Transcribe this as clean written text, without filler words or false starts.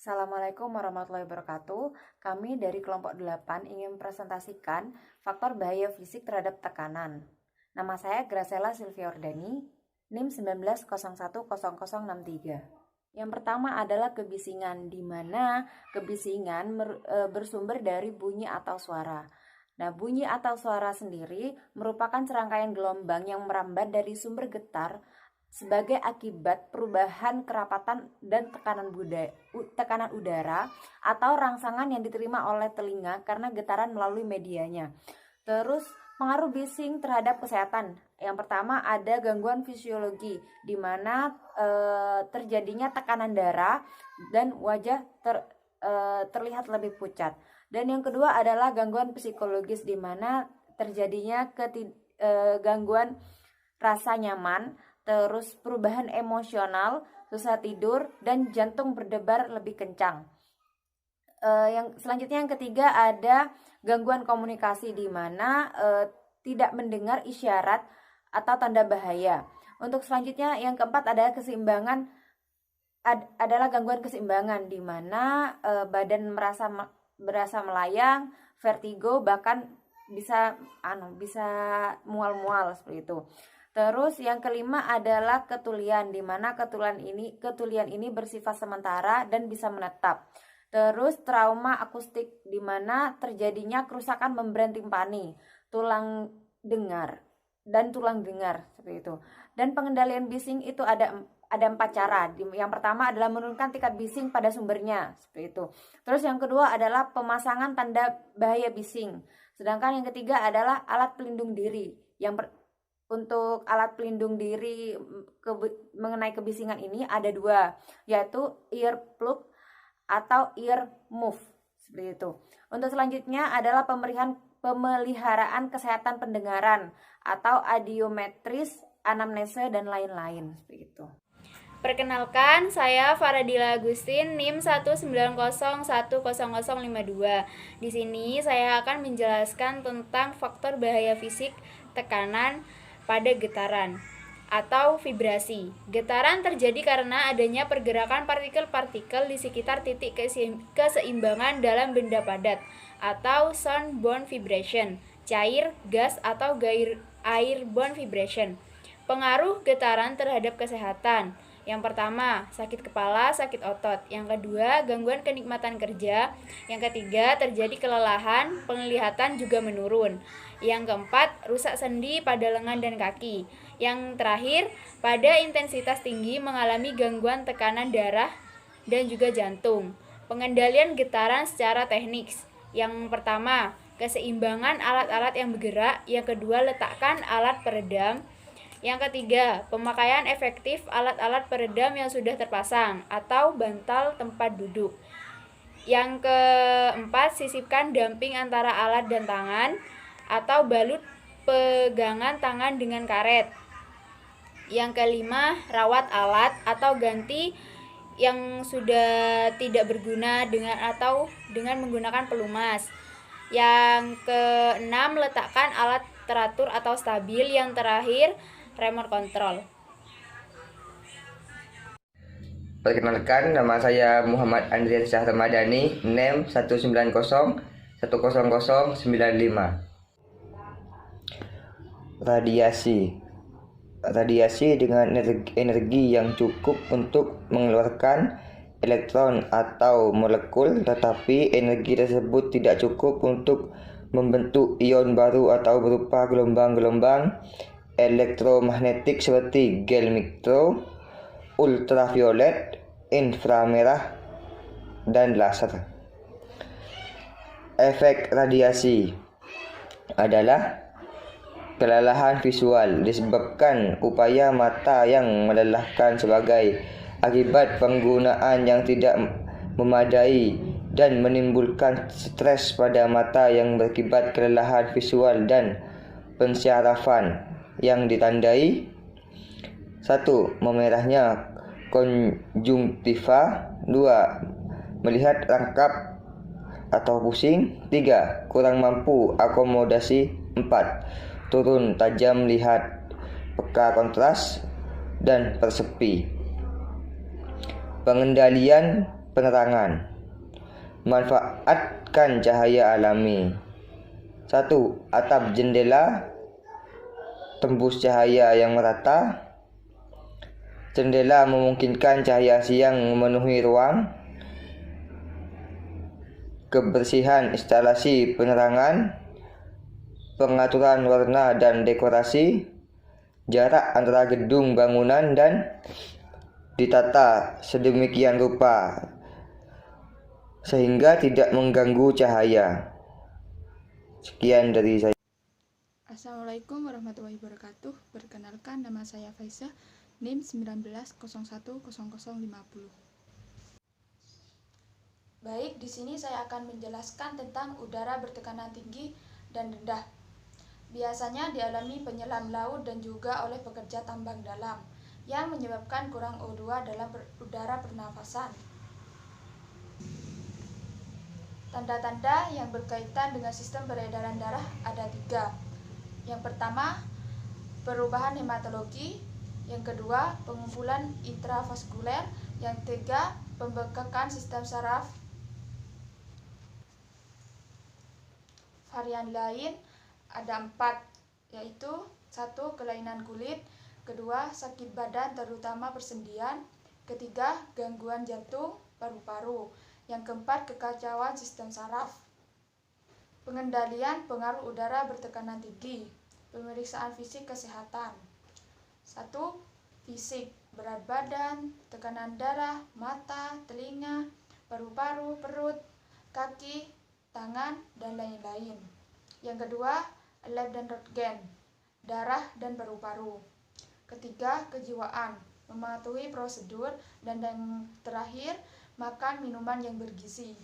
Assalamualaikum warahmatullahi wabarakatuh. Kami dari kelompok 8 ingin presentasikan faktor bahaya fisik terhadap tekanan. Nama saya Graciela Silviordani, NIM 19010063. Yang pertama adalah kebisingan, di mana kebisingan bersumber dari bunyi atau suara. Nah, bunyi atau suara sendiri merupakan serangkaian gelombang yang merambat dari sumber getar sebagai akibat perubahan kerapatan dan tekanan udara atau rangsangan yang diterima oleh telinga karena getaran melalui medianya. Terus pengaruh bising terhadap kesehatan. Yang pertama ada gangguan fisiologi, di mana terjadinya tekanan darah dan wajah terlihat lebih pucat. Dan yang kedua adalah gangguan psikologis, di mana terjadinya gangguan rasa nyaman, terus perubahan emosional, susah tidur, dan jantung berdebar lebih kencang. Yang selanjutnya yang ketiga ada gangguan komunikasi, di mana tidak mendengar isyarat atau tanda bahaya. Untuk selanjutnya yang keempat adalah adalah gangguan keseimbangan, di mana badan berasa melayang, vertigo, bahkan bisa mual-mual seperti itu. Terus yang kelima adalah ketulian, di mana ketulian ini bersifat sementara dan bisa menetap. Terus trauma akustik, di mana terjadinya kerusakan membran timpani, tulang dengar seperti itu. Dan pengendalian bising itu ada 4 cara. Yang pertama adalah menurunkan tingkat bising pada sumbernya, seperti itu. Terus yang kedua adalah pemasangan tanda bahaya bising. Sedangkan yang ketiga adalah alat pelindung diri. Untuk alat pelindung diri mengenai kebisingan ini ada 2, yaitu ear plug atau ear muff, seperti itu. Untuk selanjutnya adalah pemeliharaan kesehatan pendengaran atau audiometris, anamnese, dan lain-lain, seperti itu. Perkenalkan, saya Faradila Agustin, NIM 190100052. Di sini saya akan menjelaskan tentang faktor bahaya fisik tekanan pada getaran atau vibrasi. Getaran terjadi karena adanya pergerakan partikel-partikel di sekitar titik keseimbangan dalam benda padat atau sound-bound vibration, cair, gas, atau airborne vibration. Pengaruh getaran terhadap kesehatan. Yang pertama, sakit kepala, sakit otot. Yang kedua, gangguan kenikmatan kerja. Yang ketiga, terjadi kelelahan, penglihatan juga menurun. Yang keempat, rusak sendi pada lengan dan kaki. Yang terakhir, pada intensitas tinggi mengalami gangguan tekanan darah dan juga jantung. Pengendalian getaran secara teknis. Yang pertama, keseimbangan alat-alat yang bergerak. Yang kedua, letakkan alat peredam. Yang ketiga, pemakaian efektif alat-alat peredam yang sudah terpasang atau bantal tempat duduk. Yang keempat, sisipkan damping antara alat dan tangan atau balut pegangan tangan dengan karet. Yang kelima, rawat alat atau ganti yang sudah tidak berguna dengan menggunakan pelumas. Yang keenam, letakkan alat teratur atau stabil. Yang terakhir, remote control. Perkenalkan, nama saya Muhammad Andrian Syah Ramadhani, NIM 190100095. Radiasi dengan energi yang cukup untuk mengeluarkan elektron atau molekul, tetapi energi tersebut tidak cukup untuk membentuk ion baru atau berupa gelombang-gelombang elektromagnetik seperti gel mikro, ultraviolet, inframerah, dan laser. Efek radiasi adalah kelelahan visual disebabkan upaya mata yang melelahkan sebagai akibat penggunaan yang tidak memadai dan menimbulkan stres pada mata yang berakibat kelelahan visual dan pensyarafan yang ditandai 1. Memerahnya konjungtiva, 2. Melihat rangkap atau pusing, 3. Kurang mampu akomodasi, 4. Turun tajam lihat, peka kontras, dan persepi. Pengendalian penerangan. Manfaatkan cahaya alami. 1. Atap jendela tembus cahaya yang merata. Jendela memungkinkan cahaya siang memenuhi ruang. Kebersihan instalasi penerangan. Pengaturan warna dan dekorasi. Jarak antara gedung bangunan dan ditata sedemikian rupa sehingga tidak mengganggu cahaya. Sekian dari saya. Assalamualaikum warahmatullahi wabarakatuh. Perkenalkan, nama saya Faisah, NIM 19010050. Baik, di sini saya akan menjelaskan tentang udara bertekanan tinggi dan rendah. Biasanya dialami penyelam laut dan juga oleh pekerja tambang dalam yang menyebabkan kurang O2 dalam udara pernafasan. Tanda-tanda yang berkaitan dengan sistem peredaran darah ada 3. Yang pertama, perubahan hematologi. Yang kedua, pengumpulan intravaskuler. Yang ketiga, pembengkakan sistem saraf. Varian lain ada 4, yaitu 1. Kelainan kulit. Kedua, sakit badan terutama persendian. Ketiga, gangguan jantung, paru-paru. Yang keempat, kekacauan sistem saraf. Pengendalian pengaruh udara bertekanan tinggi. Pemeriksaan fisik kesehatan. 1. Fisik, berat badan, tekanan darah, mata, telinga, paru-paru, perut, kaki, tangan, dan lain-lain. Yang kedua, lab dan röntgen, darah dan paru-paru. Ketiga, kejiwaan, mematuhi prosedur. Dan yang terakhir, makan minuman yang bergizi.